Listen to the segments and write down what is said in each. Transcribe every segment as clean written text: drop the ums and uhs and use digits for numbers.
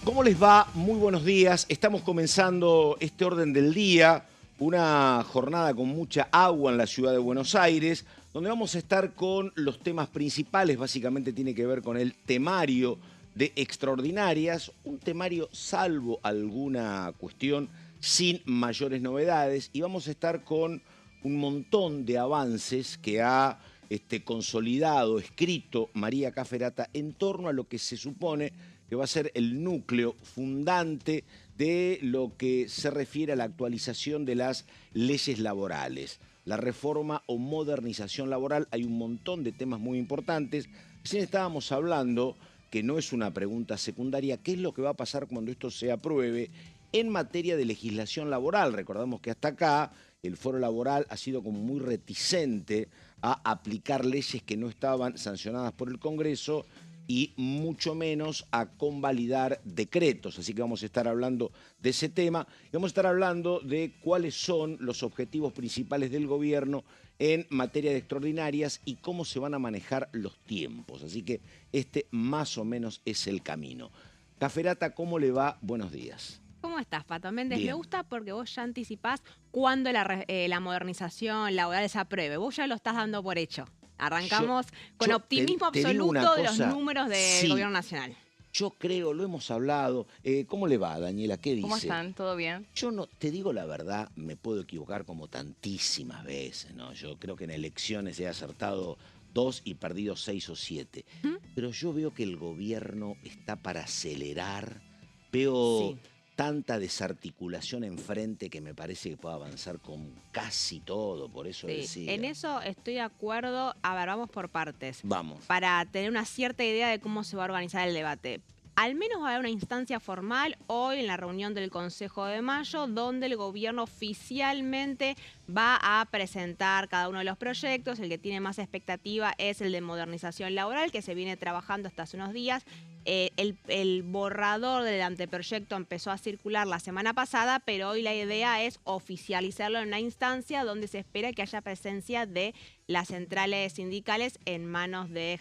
¿Cómo les va? Muy buenos días. Estamos comenzando este orden del día, una jornada con mucha agua en la ciudad de Buenos Aires, donde vamos a estar con los temas principales. Básicamente tiene que ver con el temario de extraordinarias, un temario salvo alguna cuestión sin mayores novedades, y vamos a estar con un montón de avances que ha consolidado, escrito María Cafferata en torno a lo que se supone que va a ser el núcleo fundante de lo que se refiere a la actualización de las leyes laborales. La reforma o modernización laboral, hay un montón de temas muy importantes. Recién estábamos hablando, que no es una pregunta secundaria, qué es lo que va a pasar cuando esto se apruebe en materia de legislación laboral. Recordamos que hasta acá el foro laboral ha sido como muy reticente a aplicar leyes que no estaban sancionadas por el Congreso y mucho menos a convalidar decretos. Así que vamos a estar hablando de ese tema y vamos a estar hablando de cuáles son los objetivos principales del gobierno en materia de extraordinarias y cómo se van a manejar los tiempos. Así que este más o menos es el camino. Cafferata, ¿cómo le va? Buenos días. ¿Cómo estás, Pato Méndez? Bien. Me gusta porque vos ya anticipás cuándo la modernización laboral se apruebe. Vos ya lo estás dando por hecho. Arrancamos con optimismo absoluto de los números del Sí, Gobierno Nacional. yo creo, lo hemos hablado. ¿Cómo le va, Daniela? ¿Qué dice? ¿Cómo están? ¿Todo bien? Yo no, te digo la verdad, me puedo equivocar como tantísimas veces, ¿no? Yo creo que en elecciones he acertado 2 y perdido 6 o 7. ¿Mm? Pero yo veo que el gobierno está para acelerar. Veo Sí. tanta desarticulación enfrente que me parece que puede avanzar con casi todo, por eso Sí, decía. en eso estoy de acuerdo. A ver, vamos por partes. Vamos. Para tener una cierta idea de cómo se va a organizar el debate. Al menos va a haber una instancia formal hoy en la reunión del Consejo de Mayo, donde el gobierno oficialmente va a presentar cada uno de los proyectos. El que tiene más expectativa es el de modernización laboral, que se viene trabajando hasta hace unos días. El borrador del anteproyecto empezó a circular la semana pasada, pero hoy la idea es oficializarlo en una instancia donde se espera que haya presencia de las centrales sindicales en manos de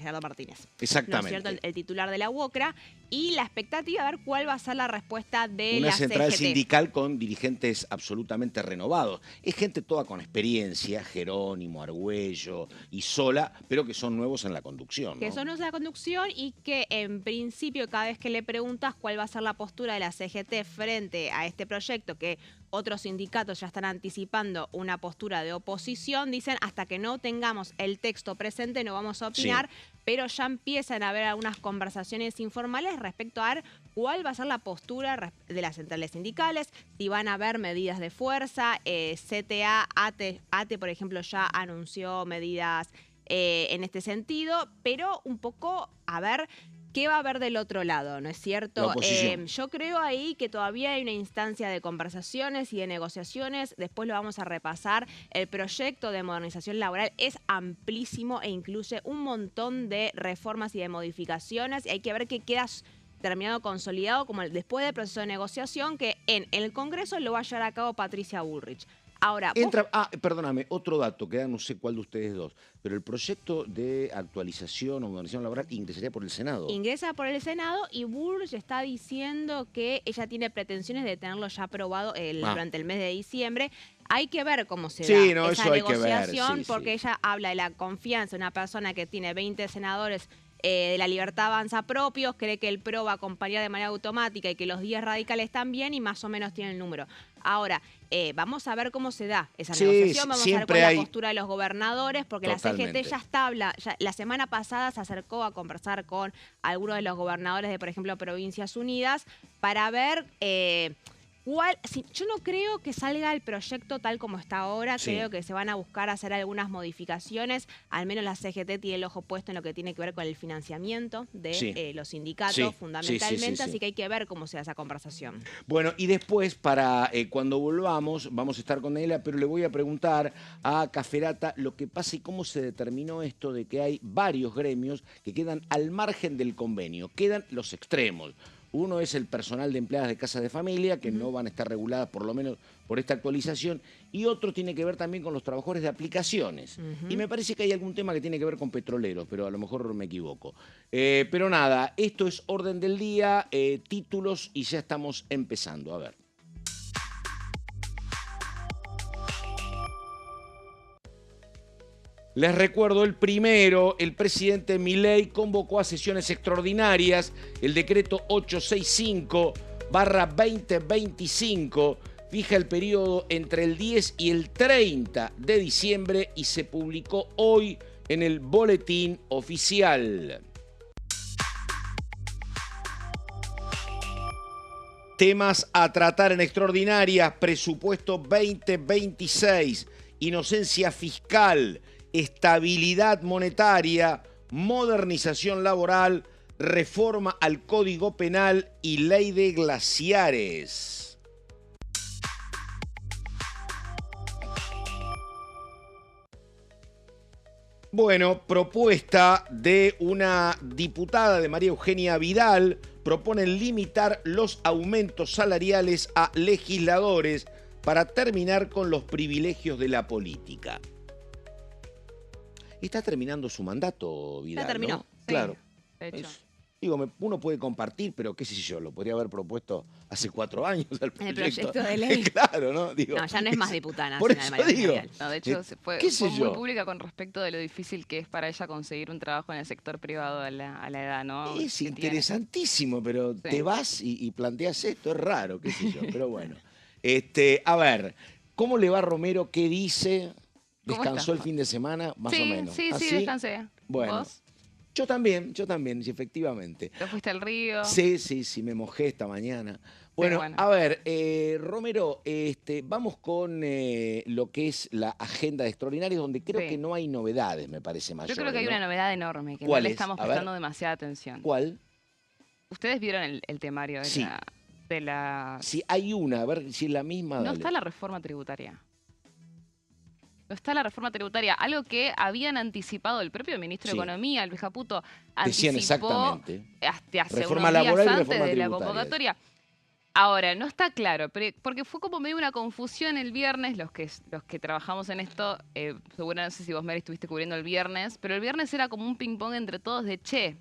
Gerardo Martínez. Exactamente. ¿No es cierto? El titular de la UOCRA. Y la expectativa de ver cuál va a ser la respuesta de Una la central CGT. sindical con dirigentes absolutamente renovados. Es gente toda con experiencia, Jerónimo, Argüello y Sola, pero que son nuevos en la conducción, ¿no? Que son nuevos en la conducción y que en principio cada vez que le preguntas cuál va a ser la postura de la CGT frente a este proyecto, que otros sindicatos ya están anticipando una postura de oposición, dicen hasta que no tengamos el texto presente no vamos a opinar, pero ya empiezan a haber algunas conversaciones informales respecto a ver cuál va a ser la postura de las centrales sindicales, si van a haber medidas de fuerza. CTA, ATE, por ejemplo, ya anunció medidas en este sentido, pero un poco a ver qué va a haber del otro lado, ¿no es cierto? La oposición. Yo creo ahí que todavía hay una instancia de conversaciones y de negociaciones. Después lo vamos a repasar. El proyecto de modernización laboral es amplísimo e incluye un montón de reformas y de modificaciones. Y hay que ver qué queda terminado consolidado como después del proceso de negociación que en el Congreso lo va a llevar a cabo Patricia Bullrich. Ahora, Perdóname, otro dato, que no sé cuál de ustedes dos, pero el proyecto de actualización o modernización laboral ingresaría por el Senado. Ingresa por el Senado y Bullrich está diciendo que ella tiene pretensiones de tenerlo ya aprobado durante el mes de diciembre. Hay que ver cómo se da esa negociación, porque ella habla de la confianza de una persona que tiene 20 senadores de la Libertad Avanza propios, cree que el PRO va a acompañar de manera automática y que los 10 radicales también y más o menos tiene el número. Ahora, vamos a ver cómo se da esa negociación, vamos a ver cuál es la postura de los gobernadores, porque Totalmente. la CGT ya está, la semana pasada se acercó a conversar con algunos de los gobernadores de, por ejemplo, Provincias Unidas, para ver yo no creo que salga el proyecto tal como está ahora. Creo que se van a buscar hacer algunas modificaciones. Al menos la CGT tiene el ojo puesto en lo que tiene que ver con el financiamiento de los sindicatos, fundamentalmente. Así que hay que ver cómo se da esa conversación. Bueno, y después, para cuando volvamos, vamos a estar con ella, pero le voy a preguntar a Cafferata lo que pasa y cómo se determinó esto de que hay varios gremios que quedan al margen del convenio. Quedan los extremos. Uno es el personal de empleadas de casas de familia, que no van a estar reguladas por lo menos por esta actualización, y otro tiene que ver también con los trabajadores de aplicaciones. Y me parece que hay algún tema que tiene que ver con petroleros, pero a lo mejor me equivoco. Pero nada, esto es orden del día, títulos, y ya estamos empezando. A ver. Les recuerdo el primero, el presidente Milei convocó a sesiones extraordinarias el decreto 865/2025, fija el periodo entre el 10 y el 30 de diciembre y se publicó hoy en el boletín oficial. Temas a tratar en extraordinarias, presupuesto 2026, inocencia fiscal, estabilidad monetaria, modernización laboral, reforma al Código Penal y ley de glaciares. Bueno, propuesta de una diputada de María Eugenia Vidal, proponen limitar los aumentos salariales a legisladores para terminar con los privilegios de la política. Está terminando su mandato, Vidal, Ya terminó. ¿no? Sí, Claro. de hecho. Uno puede compartir, pero qué sé yo, lo podría haber propuesto hace 4 años al En el proyecto. proyecto de ley. Claro, ¿no? Digo, No, ya no es más diputada por nacional, eso María digo. Eugenia Vidal. No, de hecho, fue ¿Qué sé muy yo? pública con respecto de lo difícil que es para ella conseguir un trabajo en el sector privado a la edad, ¿no? Es que tiene. interesantísimo, pero Sí. te vas y planteas esto, es raro, qué sé yo, pero bueno. A ver, ¿cómo le va a Romero? ¿Qué dice? ¿Cómo ¿Descansó el estás? fin de semana? Más Sí, o menos. sí, ¿Ah, sí, descansé. Bueno, ¿Vos? yo también, sí, efectivamente. ¿Te fuiste al río? Sí, me mojé esta mañana. Bueno, bueno. a ver, Romero, vamos con lo que es la agenda de extraordinarios, donde creo Sí. que no hay novedades, me parece, Yo mayores. creo que hay ¿no? una novedad enorme, que no ¿Cuál le es? estamos A ver. prestando demasiada atención. ¿Cuál? Ustedes vieron el temario Sí. de la... Si hay una, a ver si es la misma. No dale. está la reforma tributaria. No está la reforma tributaria, algo que habían anticipado el propio ministro Sí. de Economía, Luis Caputo, Decían anticipó exactamente. hasta hace Reforma unos días laboral y antes reforma de la tributaria. convocatoria. Ahora, no está claro, porque fue como medio una confusión el viernes, los que trabajamos en esto, seguro no sé si vos, Mary, estuviste cubriendo el viernes, pero el viernes era como un ping-pong entre todos de, che,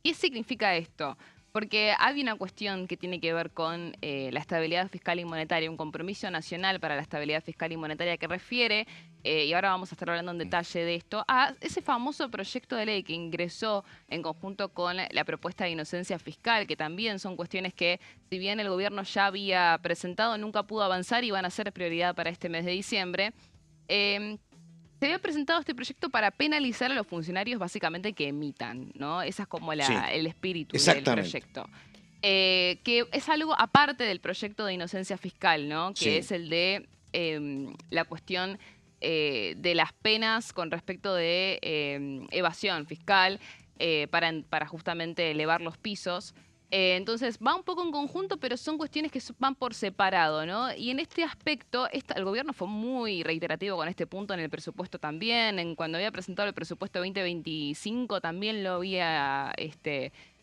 ¿qué significa esto? Porque hay una cuestión que tiene que ver con la estabilidad fiscal y monetaria, un compromiso nacional para la estabilidad fiscal y monetaria que refiere, y ahora vamos a estar hablando en detalle de esto, a ese famoso proyecto de ley que ingresó en conjunto con la propuesta de inocencia fiscal, que también son cuestiones que, si bien el gobierno ya había presentado, nunca pudo avanzar y van a ser prioridad para este mes de diciembre. Se había presentado este proyecto para penalizar a los funcionarios básicamente que emitan, ¿no? Ese es como Sí, el espíritu del exactamente. proyecto. Que es algo aparte del proyecto de inocencia fiscal, ¿no? Que Sí. es el de la cuestión de las penas con respecto de evasión fiscal para justamente elevar los pisos. Entonces va un poco en conjunto, pero son cuestiones que van por separado, ¿no? Y en este aspecto, el gobierno fue muy reiterativo con este punto en el presupuesto también. Cuando había presentado el presupuesto 2025 también lo había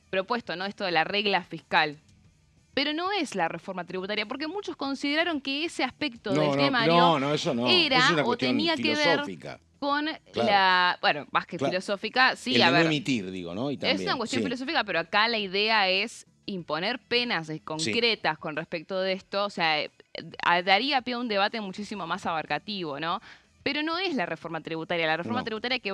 propuesto, ¿no? Esto de la regla fiscal. Pero no es la reforma tributaria, porque muchos consideraron que ese aspecto del temario no, eso no. era es una o cuestión tenía que ver filosófica. con Claro. la... Bueno, más que Claro. filosófica, sí, El a de no ver. emitir, digo, ¿no? Y también, Es una cuestión sí. filosófica, pero acá la idea es imponer penas concretas con respecto de esto. O sea, daría pie a un debate muchísimo más abarcativo, ¿no? Pero no es la reforma tributaria. La reforma No. tributaria que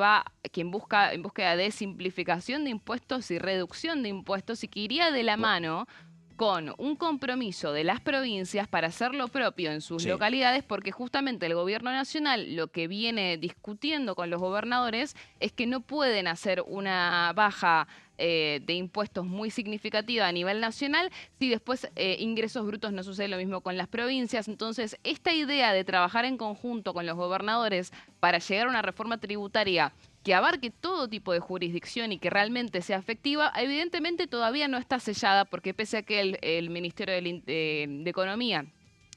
en búsqueda de simplificación de impuestos y reducción de impuestos, y que iría de la mano con un compromiso de las provincias para hacer lo propio en sus Sí. localidades, porque justamente el gobierno nacional lo que viene discutiendo con los gobernadores es que no pueden hacer una baja de impuestos muy significativa a nivel nacional si después ingresos brutos no sucede lo mismo con las provincias. Entonces, esta idea de trabajar en conjunto con los gobernadores para llegar a una reforma tributaria que abarque todo tipo de jurisdicción y que realmente sea efectiva, evidentemente todavía no está sellada, porque pese a que el Ministerio de Economía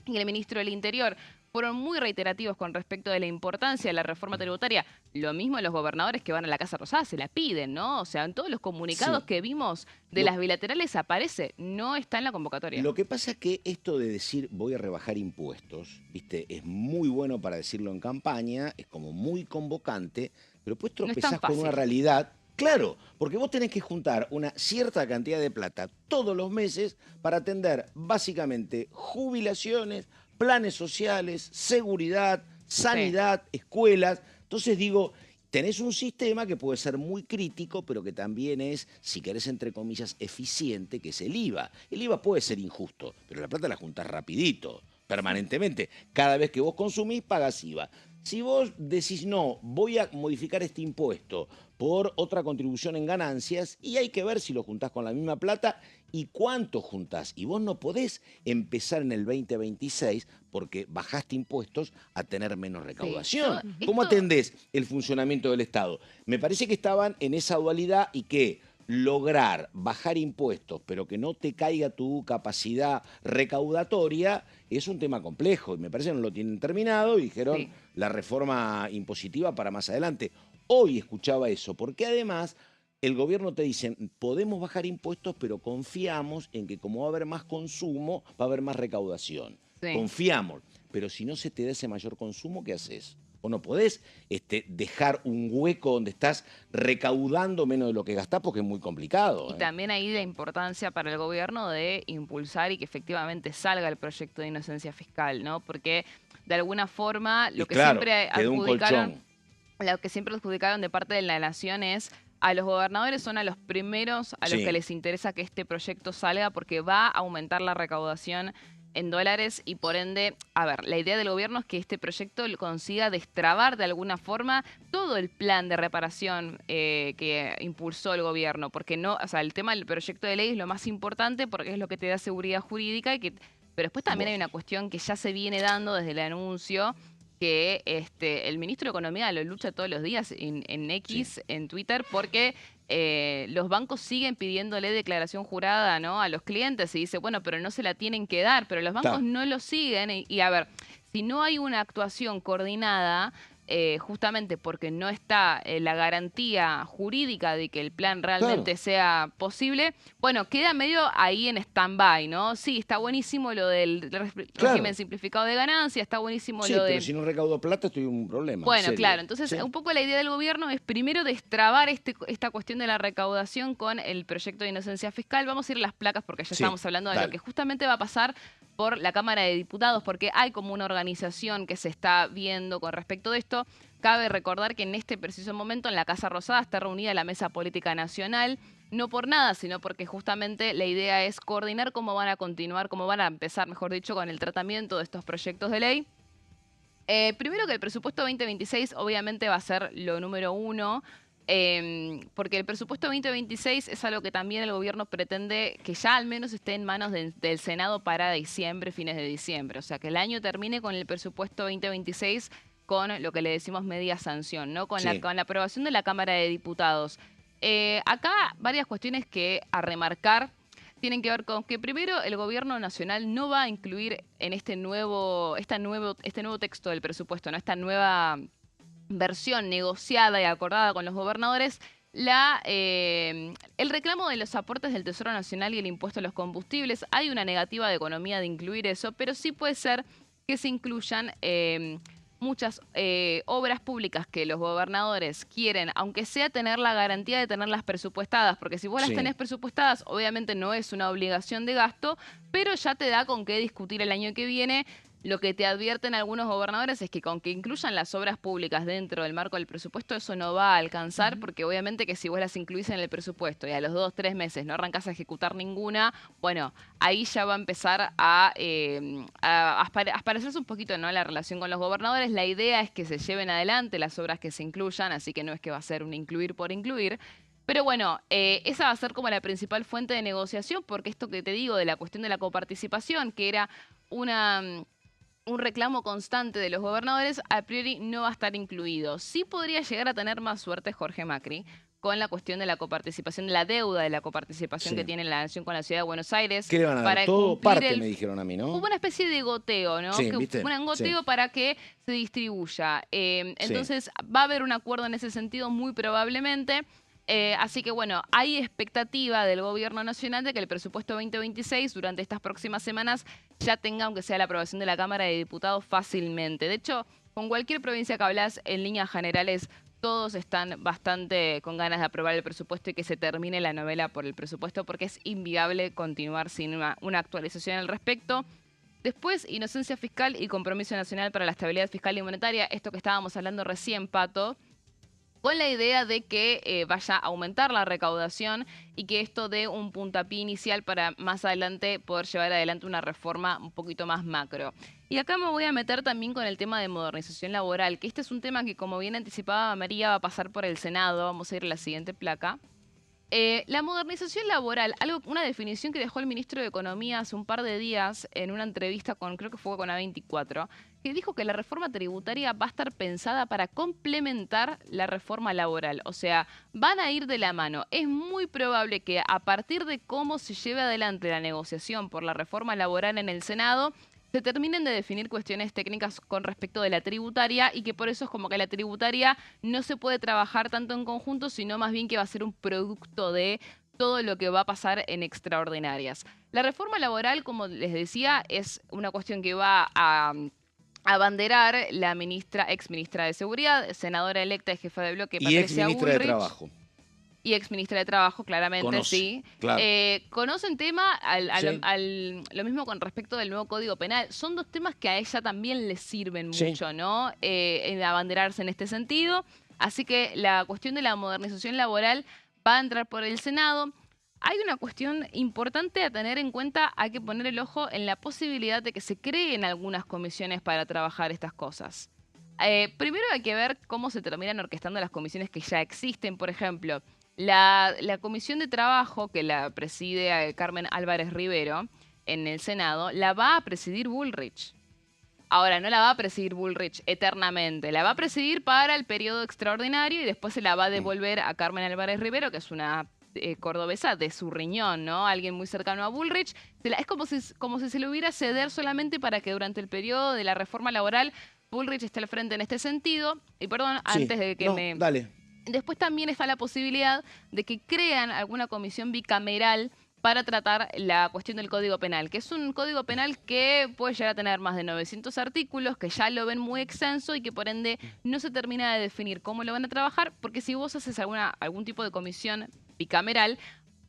y el Ministro del Interior fueron muy reiterativos con respecto de la importancia de la reforma tributaria. Lo mismo los gobernadores que van a la Casa Rosada se la piden, ¿no? O sea, en todos los comunicados Sí. que vimos de Lo, las bilaterales aparece, no está en la convocatoria. lo que pasa es que esto de decir voy a rebajar impuestos, ¿viste? Es muy bueno para decirlo en campaña, es como muy convocante, pero después No es tan tropezás con una fácil. realidad. Claro, porque vos tenés que juntar una cierta cantidad de plata todos los meses para atender básicamente jubilaciones, planes sociales, seguridad, Sí. sanidad, escuelas. Entonces digo, tenés un sistema que puede ser muy crítico, pero que también es, si querés, entre comillas, eficiente, que es el IVA. El IVA puede ser injusto, pero la plata la juntás rapidito, permanentemente. Cada vez que vos consumís, pagás IVA. Si vos decís, no, voy a modificar este impuesto por otra contribución en ganancias, y hay que ver si lo juntás con la misma plata y cuánto juntás. Y vos no podés empezar en el 2026 porque bajaste impuestos a tener menos Sí. recaudación. ¿Cómo Esto, atendés el funcionamiento del Estado? Me parece que estaban en esa dualidad y que lograr bajar impuestos, pero que no te caiga tu capacidad recaudatoria, es un tema complejo. Y me parece que no lo tienen terminado y dijeron sí. la reforma impositiva para más adelante. Hoy escuchaba eso, porque además el gobierno te dice, podemos bajar impuestos, pero confiamos en que como va a haber más consumo, va a haber más recaudación. Sí. Confiamos, pero si no se te da ese mayor consumo, ¿qué haces? O no podés dejar un hueco donde estás recaudando menos de lo que gastás porque es muy complicado. Y también ahí la importancia para el gobierno de impulsar y que efectivamente salga el proyecto de inocencia fiscal, ¿no? Porque de alguna forma Y claro, quedó un adjudicaron, colchón. lo que siempre adjudicaron de parte de la nación es a los gobernadores son a los primeros a los que Sí, les interesa que este proyecto salga porque va a aumentar la recaudación en dólares y por ende, a ver, la idea del gobierno es que este proyecto consiga destrabar de alguna forma todo el plan de reparación que impulsó el gobierno, porque no, o sea, el tema del proyecto de ley es lo más importante porque es lo que te da seguridad jurídica y que, pero después también hay bueno, una cuestión que ya se viene dando desde el anuncio que el ministro de Economía lo lucha todos los días en sí, X, en Twitter, porque los bancos siguen pidiéndole declaración jurada, ¿no?, a los clientes y dice, bueno, pero no se la tienen que dar, pero los bancos está. no lo siguen y a ver, si no hay una actuación coordinada, justamente porque no está la garantía jurídica de que el plan Claro, realmente sea posible, bueno, queda medio ahí en stand-by, ¿no? Sí, está buenísimo lo del régimen claro. simplificado de ganancias, está buenísimo Sí, lo pero de... si no recaudo plata estoy en un problema, Bueno, claro, serio. entonces Sí, un poco la idea del gobierno es primero destrabar esta cuestión de la recaudación con el proyecto de inocencia fiscal. Vamos a ir a las placas porque ya sí, estamos hablando de lo que dale. justamente va a pasar por la Cámara de Diputados, porque hay como una organización que se está viendo con respecto de esto. Cabe recordar que en este preciso momento en la Casa Rosada está reunida la Mesa Política Nacional, no por nada, sino porque justamente la idea es coordinar cómo van a continuar, cómo van a empezar, mejor dicho, con el tratamiento de estos proyectos de ley. Primero que el presupuesto 2026 obviamente va a ser lo número uno, porque el presupuesto 2026 es algo que también el gobierno pretende que ya al menos esté en manos del Senado para diciembre, fines de diciembre. O sea, que el año termine con el presupuesto 2026 con lo que le decimos media sanción, ¿no? Sí, Con la aprobación de la Cámara de Diputados. Acá varias cuestiones que a remarcar tienen que ver con que primero el gobierno nacional no va a incluir en este nuevo texto del presupuesto, ¿no?, esta nueva versión negociada y acordada con los gobernadores, el reclamo de los aportes del Tesoro Nacional y el impuesto a los combustibles. Hay una negativa de economía de incluir eso, pero sí puede ser que se incluyan muchas obras públicas que los gobernadores quieren, aunque sea tener la garantía de tenerlas presupuestadas, porque si vos las sí. tenés presupuestadas, obviamente no es una obligación de gasto, pero ya te da con qué discutir el año que viene. Lo que te advierten algunos gobernadores es que con que incluyan las obras públicas dentro del marco del presupuesto, eso no va a alcanzar, porque obviamente que si vos las incluís en el presupuesto y a los 2 o 3 meses no arrancás a ejecutar ninguna, bueno, ahí ya va a empezar a aparecerse un poquito, ¿no?, la relación con los gobernadores. La idea es que se lleven adelante las obras que se incluyan, así que no es que va a ser un incluir por incluir. Pero bueno, esa va a ser como la principal fuente de negociación, porque esto que te digo de la cuestión de la coparticipación, que era un reclamo constante de los gobernadores, a priori no va a estar incluido. Sí podría llegar a tener más suerte Jorge Macri, con la cuestión de la coparticipación, de la deuda de la coparticipación que tiene la Nación con la Ciudad de Buenos Aires. ¿Qué le van a dar? Todo parte, me dijeron a mí, ¿no? Hubo una especie de goteo, ¿no? Sí, ¿viste? Un goteo para que se distribuya. Entonces va a haber un acuerdo en ese sentido muy probablemente. Así que bueno, hay expectativa del gobierno nacional de que el presupuesto 2026 durante estas próximas semanas ya tenga, aunque sea la aprobación de la Cámara de Diputados, fácilmente. De hecho, con cualquier provincia que hablas, en líneas generales, todos están bastante con ganas de aprobar el presupuesto y que se termine la novela por el presupuesto, porque es inviable continuar sin una actualización al respecto. Después, inocencia fiscal y compromiso nacional para la estabilidad fiscal y monetaria, esto que estábamos hablando recién, Pato, con la idea de que vaya a aumentar la recaudación y que esto dé un puntapié inicial para más adelante poder llevar adelante una reforma un poquito más macro. Y acá me voy a meter también con el tema de modernización laboral, que este es un tema que, como bien anticipaba María, va a pasar por el Senado. Vamos a ir a la siguiente placa. La modernización laboral, una definición que dejó el ministro de Economía hace un par de días en una entrevista con, creo que fue con A24, que dijo que la reforma tributaria va a estar pensada para complementar la reforma laboral. O sea, van a ir de la mano. Es muy probable que a partir de cómo se lleve adelante la negociación por la reforma laboral en el Senado, se terminen de definir cuestiones técnicas con respecto de la tributaria y que por eso es como que la tributaria no se puede trabajar tanto en conjunto, sino más bien que va a ser un producto de todo lo que va a pasar en extraordinarias. La reforma laboral, como les decía, es una cuestión que va a abanderar la ex ministra de Seguridad, senadora electa y jefa de bloque, Patricia Patricia Bullrich. Y ex ministra de Trabajo. Y ex ministra de Trabajo, claramente, Conoce, sí. Claro. Conocen tema, lo mismo con respecto del nuevo Código Penal. Son dos temas que a ella también le sirven mucho, ¿no? En abanderarse en este sentido. Así que la cuestión de la modernización laboral va a entrar por el Senado. Hay una cuestión importante a tener en cuenta, hay que poner el ojo en la posibilidad de que se creen algunas comisiones para trabajar estas cosas. Primero hay que ver cómo se terminan orquestando las comisiones que ya existen. Por ejemplo, la Comisión de Trabajo, que la preside Carmen Álvarez Rivero en el Senado, la va a presidir Bullrich. Ahora, no la va a presidir Bullrich eternamente, la va a presidir para el periodo extraordinario y después se la va a devolver a Carmen Álvarez Rivero, que es una cordobesa de su riñón, ¿no? Alguien muy cercano a Bullrich. Es como si se le hubiera ceder solamente para que durante el periodo de la reforma laboral Bullrich esté al frente en este sentido. Y perdón, antes de que Dale. Después también está la posibilidad de que crean alguna comisión bicameral para tratar la cuestión del Código Penal, que es un Código Penal que puede llegar a tener más de 900 artículos, que ya lo ven muy extenso y que por ende no se termina de definir cómo lo van a trabajar, porque si vos haces algún tipo de comisión bicameral,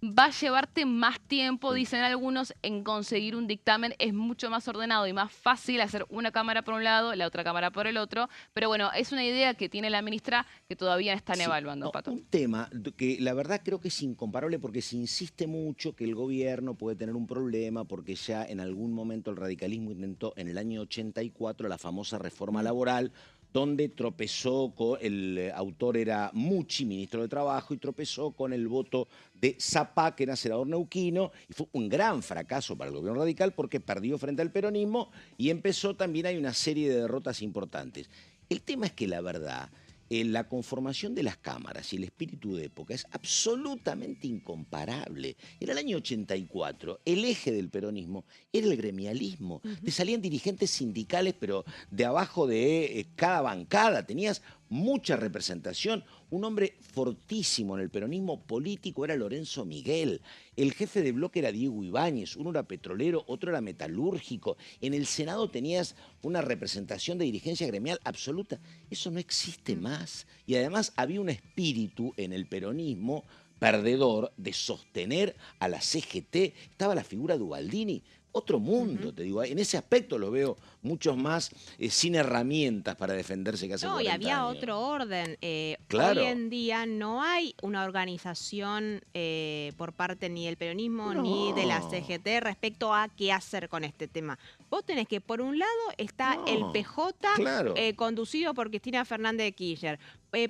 va a llevarte más tiempo, dicen algunos, en conseguir un dictamen. Es mucho más ordenado y más fácil hacer una cámara por un lado, la otra cámara por el otro. Pero bueno, es una idea que tiene la ministra que todavía están evaluando, Pato. Un tema que la verdad creo que es incomparable porque se insiste mucho que el gobierno puede tener un problema porque ya en algún momento el radicalismo intentó en el año 84 la famosa reforma laboral, donde tropezó el autor era Mucci, ministro de Trabajo, y tropezó con el voto de Zapá, que era senador neuquino, y fue un gran fracaso para el gobierno radical porque perdió frente al peronismo y empezó también, hay una serie de derrotas importantes. El tema es que la verdad, la conformación de las cámaras y el espíritu de época es absolutamente incomparable. En el año 84, el eje del peronismo era el gremialismo. Te salían dirigentes sindicales, pero de abajo de cada bancada. Tenías mucha representación. Un hombre fortísimo en el peronismo político era Lorenzo Miguel. El jefe de bloque era Diego Ibáñez. Uno era petrolero, otro era metalúrgico. En el Senado tenías una representación de dirigencia gremial absoluta. Eso no existe más. Y además había un espíritu en el peronismo perdedor de sostener a la CGT. Estaba la figura de Ubaldini. Otro mundo, te digo. En ese aspecto lo veo muchos más sin herramientas para defenderse que hace 40 y había años. otro orden. Claro. Hoy en día no hay una organización por parte ni del peronismo ni de la CGT respecto a qué hacer con este tema. Vos tenés que, por un lado, está el PJ conducido por Cristina Fernández de Kirchner.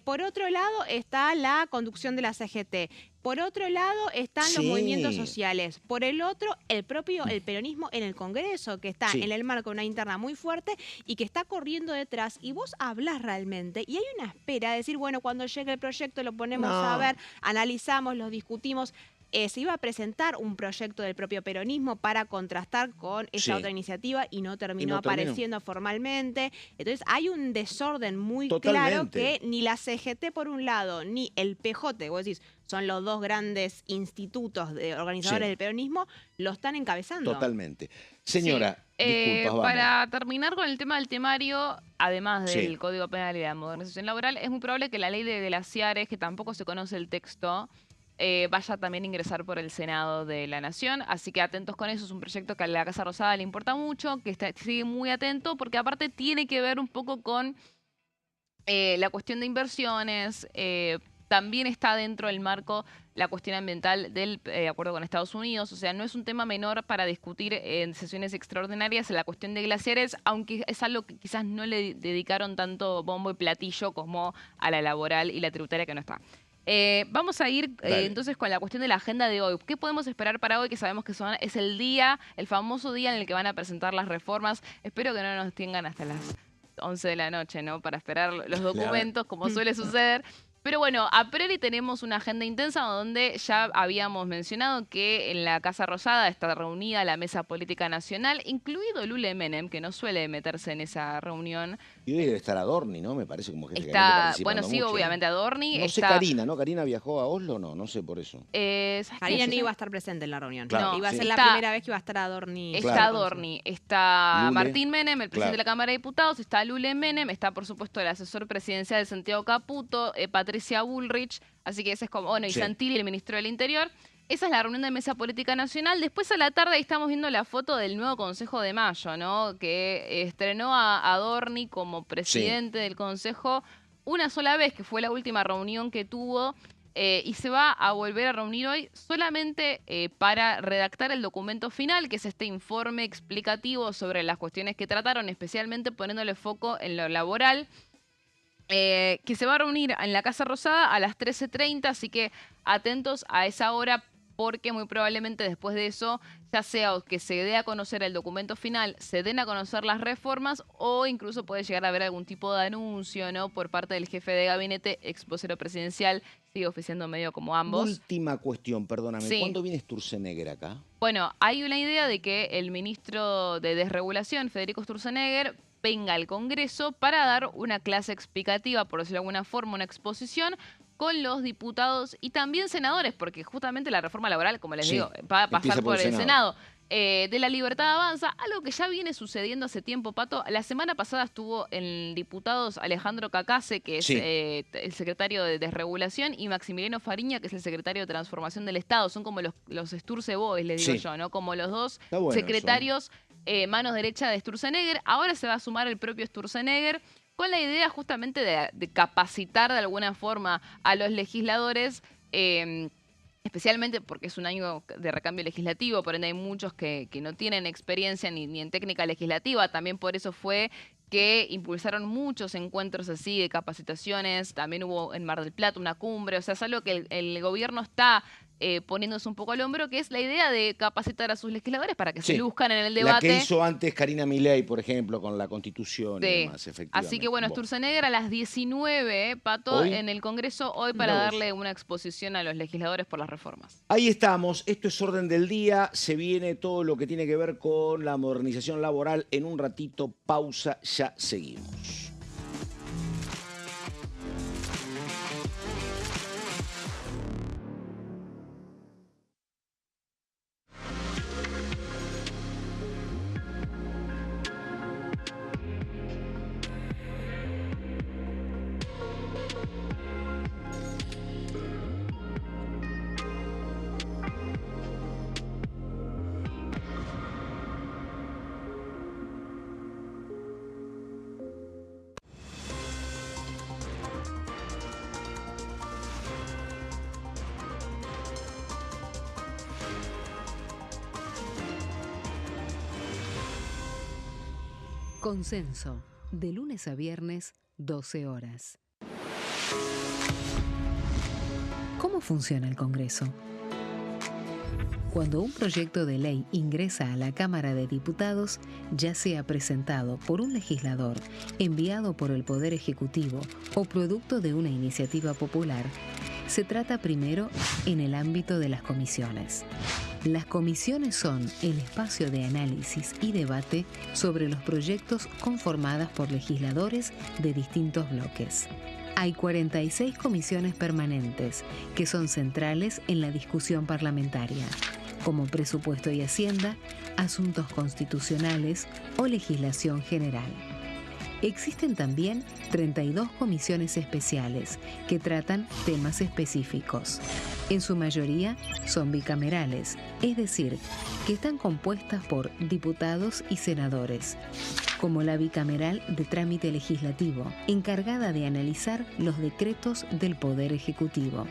Por otro lado está la conducción de la CGT. Por otro lado están los Sí. movimientos sociales. Por el otro, el peronismo en el Congreso, que está Sí. en el marco de una interna muy fuerte y que está corriendo detrás. Y vos hablás realmente y hay una espera de decir, bueno, cuando llegue el proyecto lo ponemos a ver, analizamos, lo discutimos. Se iba a presentar un proyecto del propio peronismo para contrastar con esa otra iniciativa y no terminó apareciendo formalmente. Entonces hay un desorden muy claro que ni la CGT por un lado, ni el PJ, vos decís, son los dos grandes institutos de organizadores del peronismo, lo están encabezando. Totalmente. Señora, disculpas, vamos. Para terminar con el tema del temario, además del Código Penal y la modernización laboral, es muy probable que la ley de glaciares, que tampoco se conoce el texto, vaya también a ingresar por el Senado de la Nación. Así que atentos con eso. Es un proyecto que a la Casa Rosada le importa mucho, que sigue muy atento, porque aparte tiene que ver un poco con la cuestión de inversiones. También está dentro del marco la cuestión ambiental del acuerdo con Estados Unidos. O sea, no es un tema menor para discutir en sesiones extraordinarias la cuestión de glaciares, aunque es algo que quizás no le dedicaron tanto bombo y platillo como a la laboral y la tributaria, que no está. Vamos a ir entonces con la cuestión de la agenda de hoy. ¿Qué podemos esperar para hoy? Que sabemos que es el día, el famoso día en el que van a presentar las reformas. Espero que no nos tengan hasta las 11 de la noche, ¿no? Para esperar los documentos, como suele suceder. Pero bueno, a priori tenemos una agenda intensa donde ya habíamos mencionado que en la Casa Rosada está reunida la Mesa Política Nacional, incluido Lule Menem, que no suele meterse en esa reunión. Y hoy debe estar Adorni, ¿no? Me parece como que está, bueno, sí, mucho, obviamente Adorni. No sé Karina, ¿no? ¿Karina viajó a Oslo? No sé por eso. Karina no iba a estar presente en la reunión. Claro, no, iba a ser la primera vez que iba a estar Adorni. Está Adorni, está Lule. Martín Menem, el presidente de la Cámara de Diputados, está Lule Menem, está por supuesto el asesor presidencial de Santiago Caputo, Patricia Bullrich, así que ese es como, bueno, y Santilli, el ministro del Interior. Esa es la reunión de Mesa Política Nacional. Después a la tarde estamos viendo la foto del nuevo Consejo de Mayo, ¿no? Que estrenó a Adorni como presidente del Consejo una sola vez, que fue la última reunión que tuvo, y se va a volver a reunir hoy solamente para redactar el documento final, que es este informe explicativo sobre las cuestiones que trataron, especialmente poniéndole foco en lo laboral. Que se va a reunir en la Casa Rosada a las 13:30, así que atentos a esa hora, porque muy probablemente después de eso, ya sea que se dé a conocer el documento final, se den a conocer las reformas, o incluso puede llegar a haber algún tipo de anuncio, ¿no? Por parte del jefe de gabinete, ex vocero presidencial, sigue oficiando medio como ambos. Última cuestión, perdóname. Sí. ¿Cuándo viene Sturzenegger acá? Bueno, hay una idea de que el ministro de Desregulación, Federico Sturzenegger, venga al Congreso para dar una clase explicativa, por decirlo de alguna forma, una exposición con los diputados y también senadores, porque justamente la reforma laboral, como les digo, va a pasar por el Senado. De la Libertad Avanza, algo que ya viene sucediendo hace tiempo, Pato. La semana pasada estuvo en diputados Alejandro Cacase, que es el secretario de Desregulación, y Maximiliano Fariña, que es el secretario de Transformación del Estado. Son como los Sturze Boys, les digo yo, ¿no? Como los dos secretarios manos derecha de Sturzenegger. Ahora se va a sumar el propio Sturzenegger, con la idea justamente de capacitar de alguna forma a los legisladores, especialmente porque es un año de recambio legislativo, por ende hay muchos que no tienen experiencia ni en técnica legislativa. También por eso fue que impulsaron muchos encuentros así de capacitaciones. También hubo en Mar del Plata una cumbre. O sea, es algo que el gobierno está poniéndose un poco al hombro, que es la idea de capacitar a sus legisladores para que se luzcan en el debate. La que hizo antes Karina Milei, por ejemplo, con la Constitución y demás, efectivamente. Así que bueno, Sturzenegger a las 19, Pato, ¿hoy? En el Congreso hoy para darle una exposición a los legisladores por las reformas. Ahí estamos, esto es Orden del Día, se viene todo lo que tiene que ver con la modernización laboral. En un ratito, pausa, ya seguimos. Consenso, de lunes a viernes, 12 horas. ¿Cómo funciona el Congreso? Cuando un proyecto de ley ingresa a la Cámara de Diputados, ya sea presentado por un legislador, enviado por el Poder Ejecutivo o producto de una iniciativa popular, se trata primero en el ámbito de las comisiones. Las comisiones son el espacio de análisis y debate sobre los proyectos conformadas por legisladores de distintos bloques. Hay 46 comisiones permanentes que son centrales en la discusión parlamentaria, como Presupuesto y Hacienda, Asuntos Constitucionales o Legislación General. Existen también 32 comisiones especiales que tratan temas específicos. En su mayoría son bicamerales, es decir, que están compuestas por diputados y senadores, como la bicameral de trámite legislativo, encargada de analizar los decretos del Poder Ejecutivo.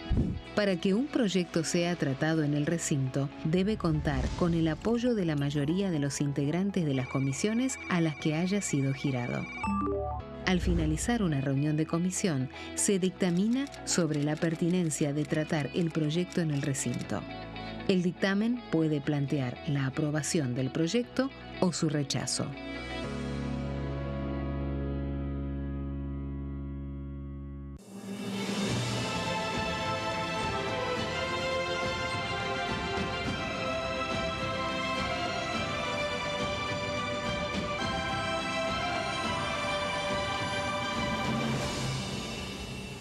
Para que un proyecto sea tratado en el recinto, debe contar con el apoyo de la mayoría de los integrantes de las comisiones a las que haya sido girado. Al finalizar una reunión de comisión, se dictamina sobre la pertinencia de tratar el proyecto en el recinto. El dictamen puede plantear la aprobación del proyecto o su rechazo.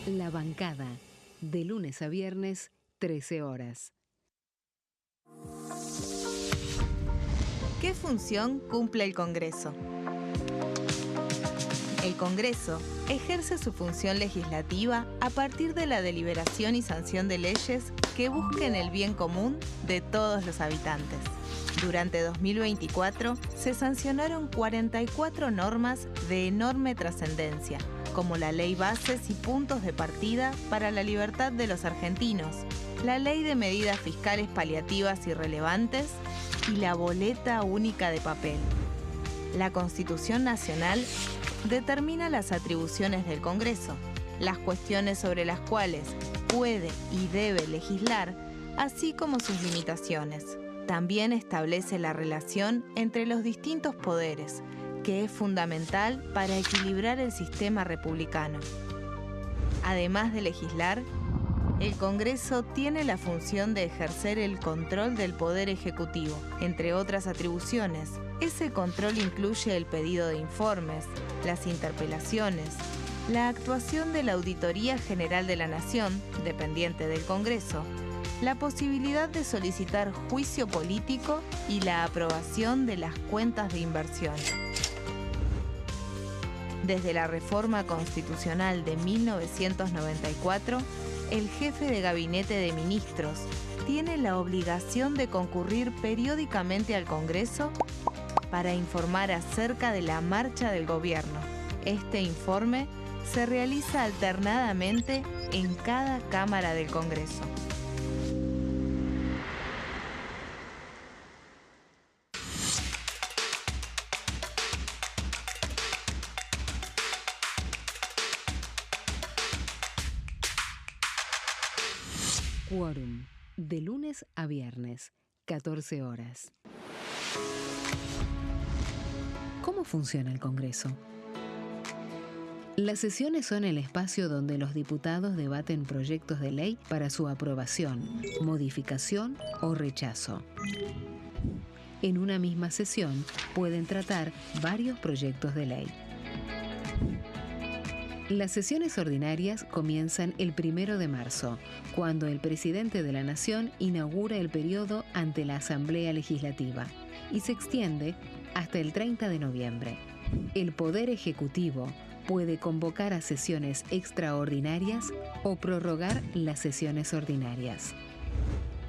La bancada, de lunes a viernes, 13 horas. ¿Qué función cumple el Congreso? El Congreso ejerce su función legislativa a partir de la deliberación y sanción de leyes que busquen el bien común de todos los habitantes. Durante 2024 se sancionaron 44 normas de enorme trascendencia, como la Ley Bases y Puntos de Partida para la Libertad de los Argentinos, la Ley de Medidas Fiscales Paliativas y Relevantes y la Boleta Única de Papel. La Constitución Nacional determina las atribuciones del Congreso, las cuestiones sobre las cuales puede y debe legislar, así como sus limitaciones. También establece la relación entre los distintos poderes, que es fundamental para equilibrar el sistema republicano. Además de legislar, el Congreso tiene la función de ejercer el control del Poder Ejecutivo. Entre otras atribuciones, ese control incluye el pedido de informes, las interpelaciones, la actuación de la Auditoría General de la Nación, dependiente del Congreso, la posibilidad de solicitar juicio político y la aprobación de las cuentas de inversión. Desde la reforma constitucional de 1994, el jefe de gabinete de ministros tiene la obligación de concurrir periódicamente al Congreso para informar acerca de la marcha del gobierno. Este informe se realiza alternadamente en cada Cámara del Congreso. Quórum, de lunes a viernes, 14 horas. ¿Cómo funciona el Congreso? Las sesiones son el espacio donde los diputados debaten proyectos de ley para su aprobación, modificación o rechazo. En una misma sesión pueden tratar varios proyectos de ley. Las sesiones ordinarias comienzan el 1 de marzo, cuando el presidente de la Nación inaugura el periodo ante la Asamblea Legislativa y se extiende hasta el 30 de noviembre. El Poder Ejecutivo puede convocar a sesiones extraordinarias o prorrogar las sesiones ordinarias.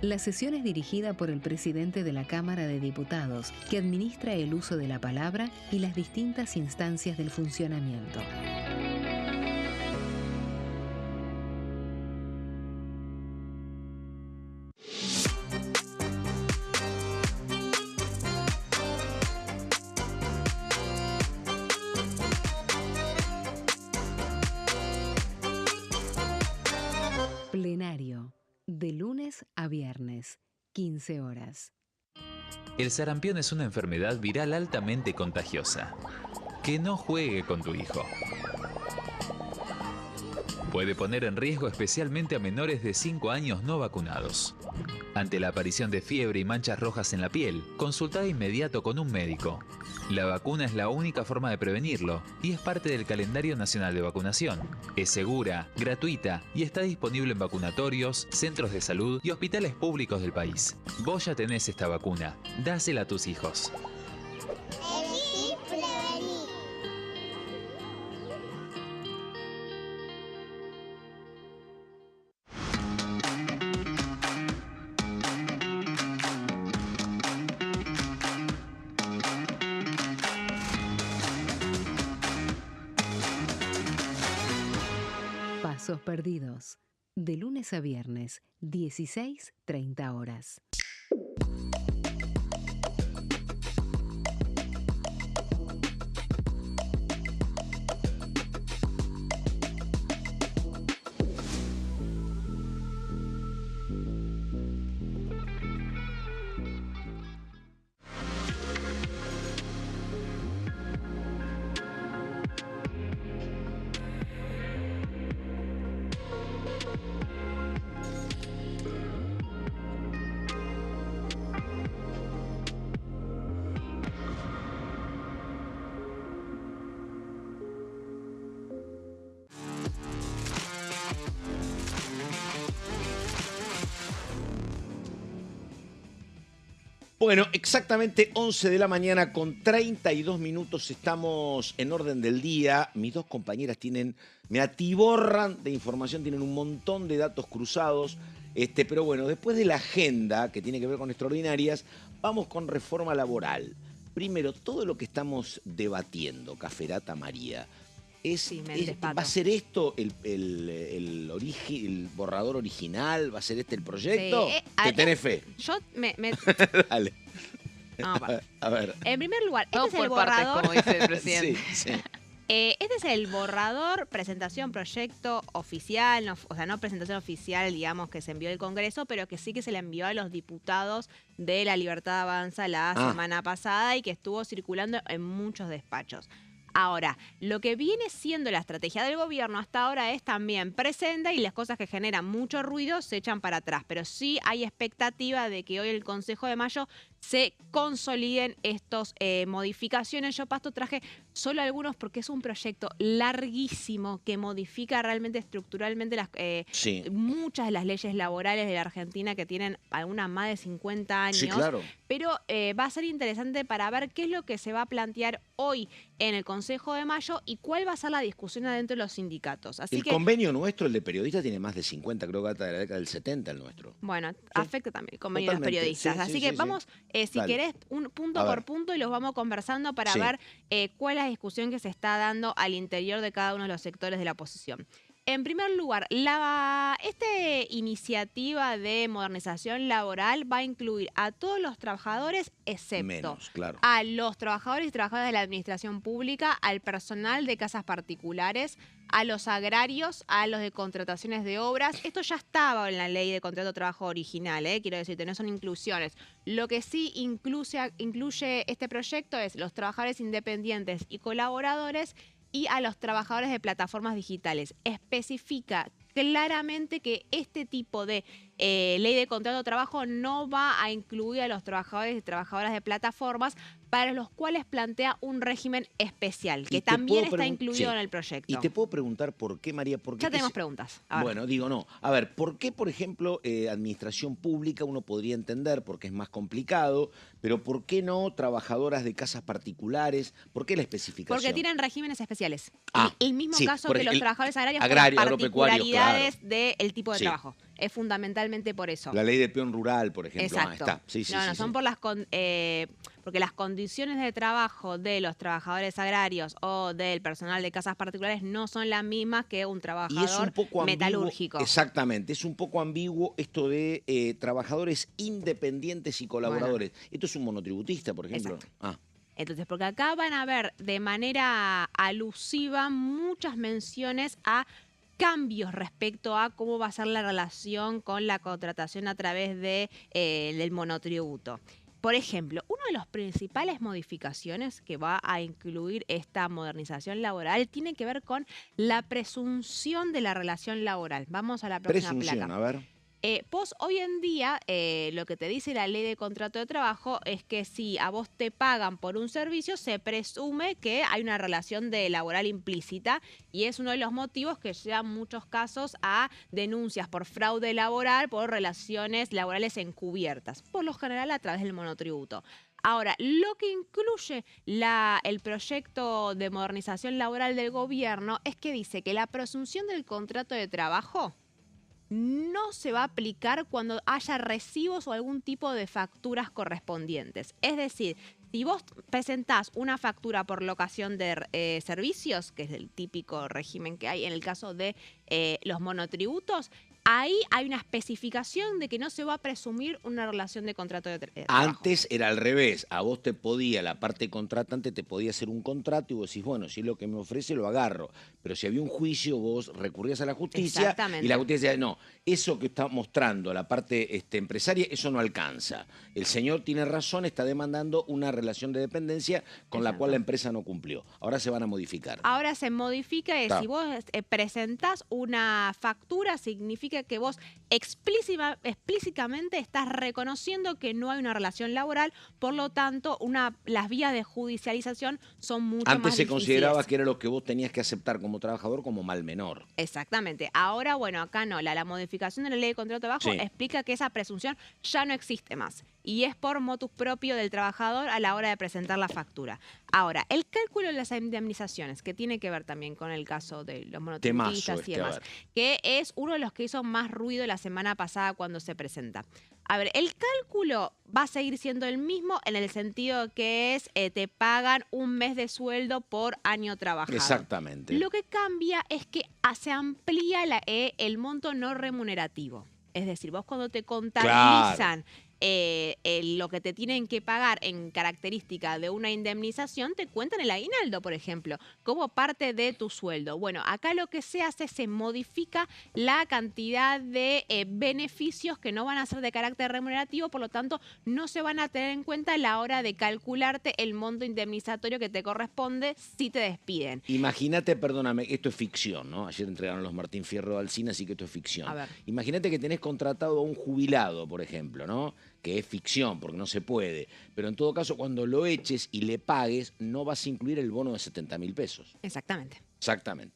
La sesión es dirigida por el presidente de la Cámara de Diputados, que administra el uso de la palabra y las distintas instancias del funcionamiento. Plenario, de lunes a viernes, 15 horas. El sarampión es una enfermedad viral altamente contagiosa. Que no juegue con tu hijo. Puede poner en riesgo especialmente a menores de 5 años no vacunados. Ante la aparición de fiebre y manchas rojas en la piel, consulta de inmediato con un médico. La vacuna es la única forma de prevenirlo y es parte del calendario nacional de vacunación. Es segura, gratuita y está disponible en vacunatorios, centros de salud y hospitales públicos del país. Vos ya tenés esta vacuna, dásela a tus hijos. Elegí prevenir. Pasos perdidos. De lunes a viernes, 16:30 horas. Bueno, exactamente 11 de la mañana con 32 minutos estamos en orden del día. Mis dos compañeras me atiborran de información, tienen un montón de datos cruzados. Pero bueno, después de la agenda que tiene que ver con extraordinarias, vamos con reforma laboral. Primero, todo lo que estamos debatiendo, Caferata María, ¿va a ser esto el borrador original? ¿Va a ser este el proyecto? Sí, ¿Te tenés fe? Yo Dale. No, A ver. en primer lugar, este Vamos es el por partes, borrador. como dice el presidente. Sí. Este es el borrador, presentación, proyecto oficial, no presentación oficial, digamos, que se envió al Congreso, pero que sí que se le envió a los diputados de La Libertad Avanza la semana pasada y que estuvo circulando en muchos despachos. Ahora, lo que viene siendo la estrategia del gobierno hasta ahora es también presenta y las cosas que generan mucho ruido se echan para atrás. Pero sí hay expectativa de que hoy el Consejo de Mayo se consoliden estas modificaciones. Yo, Pasto, traje solo algunos porque es un proyecto larguísimo que modifica realmente estructuralmente muchas de las leyes laborales de la Argentina que tienen algunas más de 50 años. Sí, claro. Pero va a ser interesante para ver qué es lo que se va a plantear hoy en el Consejo de Mayo y cuál va a ser la discusión adentro de los sindicatos. El convenio nuestro, el de periodistas, tiene más de 50, creo que data de la década del 70 el nuestro. Bueno, afecta también el convenio de los Totalmente. periodistas. Así que vamos, si Dale. querés, punto por punto y los vamos conversando para ver cuál es la discusión que se está dando al interior de cada uno de los sectores de la oposición. En primer lugar, esta iniciativa de modernización laboral va a incluir a todos los trabajadores, excepto a los trabajadores y trabajadoras de la administración pública, al personal de casas particulares, a los agrarios, a los de contrataciones de obras. Esto ya estaba en la ley de contrato de trabajo original, quiero decirte, no son inclusiones. Lo que sí incluye este proyecto es los trabajadores independientes y colaboradores y a los trabajadores de plataformas digitales. Especifica claramente que este tipo de ley de contrato de trabajo no va a incluir a los trabajadores y trabajadoras de plataformas para los cuales plantea un régimen especial, que también está incluido en el proyecto. Y te puedo preguntar por qué, María. Ya tenemos preguntas. Bueno, a ver, ¿por qué, por ejemplo, administración pública uno podría entender porque es más complicado, pero por qué no trabajadoras de casas particulares? ¿Por qué la especificación? Porque tienen regímenes especiales. El mismo caso que los trabajadores agrarios por particularidades del tipo de trabajo. Es fundamentalmente por eso. La ley de peón rural, por ejemplo. Exacto. Está. Sí, son por porque las condiciones de trabajo de los trabajadores agrarios o del personal de casas particulares no son las mismas que un trabajador metalúrgico. Exactamente. Es un poco ambiguo esto de trabajadores independientes y colaboradores. Bueno. Esto es un monotributista, por ejemplo. Entonces, porque acá van a ver de manera alusiva muchas menciones a cambios respecto a cómo va a ser la relación con la contratación a través del monotributo. Por ejemplo, una de las principales modificaciones que va a incluir esta modernización laboral tiene que ver con la presunción de la relación laboral. Vamos a la próxima Presunción, placa. a ver. Vos hoy en día lo que te dice la ley de contrato de trabajo es que si a vos te pagan por un servicio, se presume que hay una relación laboral implícita y es uno de los motivos que llevan muchos casos a denuncias por fraude laboral, por relaciones laborales encubiertas, por lo general a través del monotributo. Ahora, lo que incluye el proyecto de modernización laboral del gobierno es que dice que la presunción del contrato de trabajo no se va a aplicar cuando haya recibos o algún tipo de facturas correspondientes. Es decir, si vos presentás una factura por locación de servicios, que es el típico régimen que hay en el caso de los monotributos, ahí hay una especificación de que no se va a presumir una relación de contrato de trabajo. Antes era al revés, a vos te podía, la parte contratante te podía hacer un contrato y vos decís, bueno, si es lo que me ofrece lo agarro, pero si había un juicio vos recurrías a la justicia y la justicia decía, no, eso que está mostrando la parte empresaria, eso no alcanza. El señor tiene razón, está demandando una relación de dependencia con la cual la empresa no cumplió. Ahora se van a modificar. Ahora se modifica, si vos presentás una factura, significa que vos explícitamente estás reconociendo que no hay una relación laboral, por lo tanto, las vías de judicialización son mucho más Antes se difíciles. consideraba que era lo que vos tenías que aceptar como trabajador como mal menor. Exactamente. Ahora, bueno, acá no. La modificación de la ley de contrato de trabajo explica que esa presunción ya no existe más. Y es por motus propio del trabajador a la hora de presentar la factura. Ahora, el cálculo de las indemnizaciones, que tiene que ver también con el caso de los monotributistas y demás, que es uno de los que hizo más ruido la semana pasada cuando se presenta. A ver, el cálculo va a seguir siendo el mismo en el sentido que es, te pagan un mes de sueldo por año trabajado. Exactamente. Lo que cambia es que se amplía el monto no remunerativo. Es decir, vos cuando te contabilizan lo que te tienen que pagar en característica de una indemnización, te cuentan el aguinaldo, por ejemplo, como parte de tu sueldo. Bueno, acá lo que se hace, se modifica la cantidad de beneficios que no van a ser de carácter remunerativo, por lo tanto, no se van a tener en cuenta a la hora de calcularte el monto indemnizatorio que te corresponde si te despiden. Imagínate, perdóname, esto es ficción, ¿no? Ayer entregaron los Martín Fierro al cine, así que esto es ficción. A ver. Imagínate que tenés contratado a un jubilado, por ejemplo, ¿no? Que es ficción, porque no se puede. Pero en todo caso, cuando lo eches y le pagues, no vas a incluir el bono de 70.000 pesos. Exactamente. Exactamente.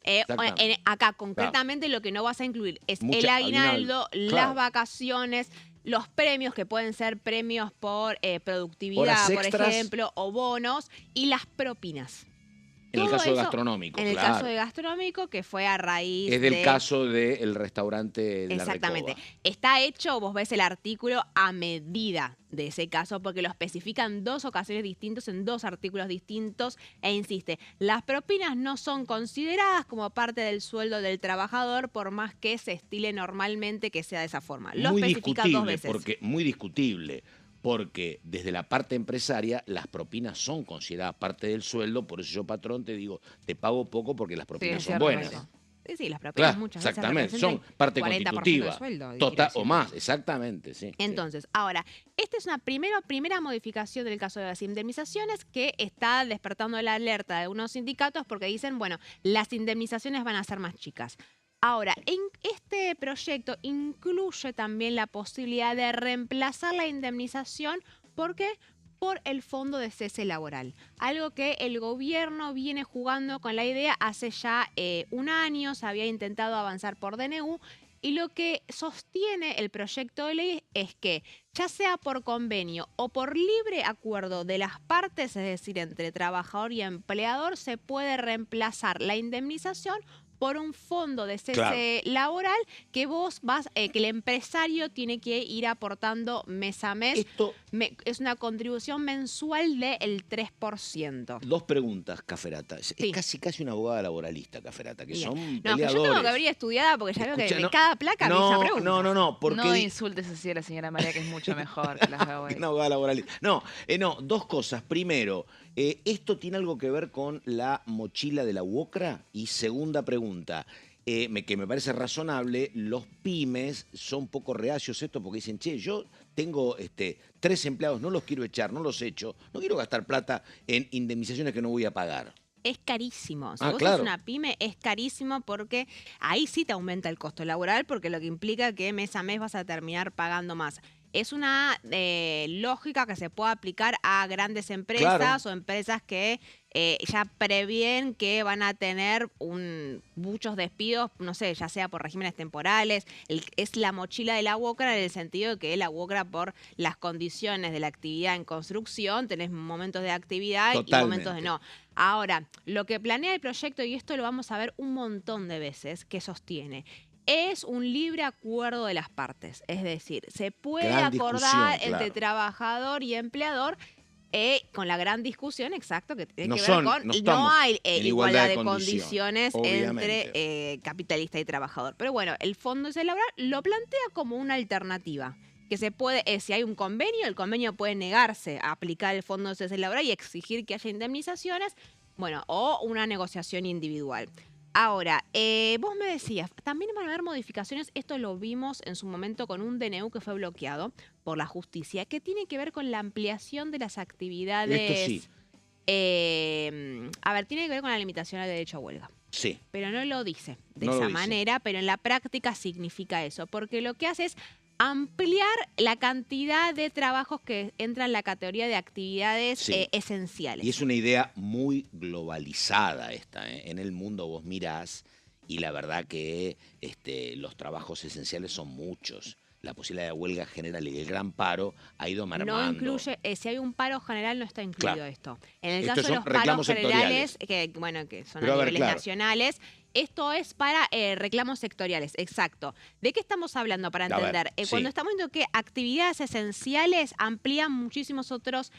Acá, concretamente, lo que no vas a incluir es el aguinaldo, las vacaciones, los premios, que pueden ser premios por productividad, por ejemplo, o bonos, y las propinas. En el caso gastronómico, En el caso de gastronómico, que fue a raíz es del caso del restaurante de Exactamente. la Recoba. Está hecho, vos ves el artículo, a medida de ese caso, porque lo especifica en 2 ocasiones distintas, en 2 artículos distintos, e insiste, las propinas no son consideradas como parte del sueldo del trabajador, por más que se estile normalmente que sea de esa forma. Lo especifica 2 veces. Muy discutible. Porque desde la parte empresaria las propinas son consideradas parte del sueldo, por eso yo, patrón, te digo, te pago poco porque las propinas son buenas. Sí, las propinas muchas veces exactamente, son parte constitutiva, total o más, exactamente, sí. Entonces, ahora, esta es una primera modificación del caso de las indemnizaciones que está despertando la alerta de unos sindicatos porque dicen, bueno, las indemnizaciones van a ser más chicas. Ahora, en este proyecto incluye también la posibilidad de reemplazar la indemnización. ¿Por qué? Por el fondo de cese laboral. Algo que el gobierno viene jugando con la idea hace ya un año, se había intentado avanzar por DNU, y lo que sostiene el proyecto de ley es que, ya sea por convenio o por libre acuerdo de las partes, es decir, entre trabajador y empleador, se puede reemplazar la indemnización por un fondo de cese laboral que vos que el empresario tiene que ir aportando mes a mes. Esto es una contribución mensual del 3%. 2 preguntas, Caferata. Es casi una abogada laboralista, Caferata, que son peleadores. Yo tengo que haber estudiada porque ya veo que de cada placa me esa pregunta. No. Porque no insultes así a la señora María, que es mucho mejor que las abogadas. Una abogada laboralista. No, 2 cosas. Primero, ¿esto tiene algo que ver con la mochila de la UOCRA? Y segunda pregunta, que me parece razonable, los pymes son poco reacios esto porque dicen, che, yo tengo 3 empleados, no los quiero echar, no los echo, no quiero gastar plata en indemnizaciones que no voy a pagar. Es carísimo. Si Ah, vos claro. sos una pyme, es carísimo porque ahí sí te aumenta el costo laboral, porque lo que implica que mes a mes vas a terminar pagando más. Es una lógica que se puede aplicar a grandes empresas Claro. o empresas que ya prevén que van a tener muchos despidos, no sé, ya sea por regímenes temporales. Es la mochila de la UOCRA en el sentido de que la UOCRA, por las condiciones de la actividad en construcción, tenés momentos de actividad y momentos de Totalmente. no. Ahora, lo que planea el proyecto, y esto lo vamos a ver un montón de veces, que sostiene, es un libre acuerdo de las partes. Es decir, se puede Gran acordar discusión, entre claro. trabajador y empleador con la gran discusión, exacto, que tiene No que son- ver con no no estamos hay en igualdad igualdad de de condiciones obviamente. entre capitalista y trabajador. Pero bueno, el Fondo Social Laboral lo plantea como una alternativa. Que se puede, si hay un convenio, el convenio puede negarse a aplicar el Fondo Social Laboral y exigir que haya indemnizaciones, bueno, o una negociación individual. Ahora, vos me decías, también van a haber modificaciones, esto lo vimos en su momento con un DNU que fue bloqueado por la justicia, que tiene que ver con la ampliación de las actividades. Esto sí. A ver, tiene que ver con la limitación al derecho a huelga. Sí. Pero no lo dice de No lo esa dice. manera, pero en la práctica significa eso, porque lo que hace es ampliar la cantidad de trabajos que entran en la categoría de actividades Sí. esenciales. Y es una idea muy globalizada esta, ¿eh? En el mundo vos mirás y la verdad que los trabajos esenciales son muchos. La posibilidad de huelga general y el gran paro ha ido mermando. No incluye, si hay un paro general no está incluido Claro. esto. En el Estos caso de son los paros reclamos generales, sectoriales. que son Pero a a ver, niveles claro. nacionales, esto es para reclamos sectoriales, exacto. ¿De qué estamos hablando para A ver, entender? sí. Cuando estamos viendo que actividades esenciales amplían muchísimos otros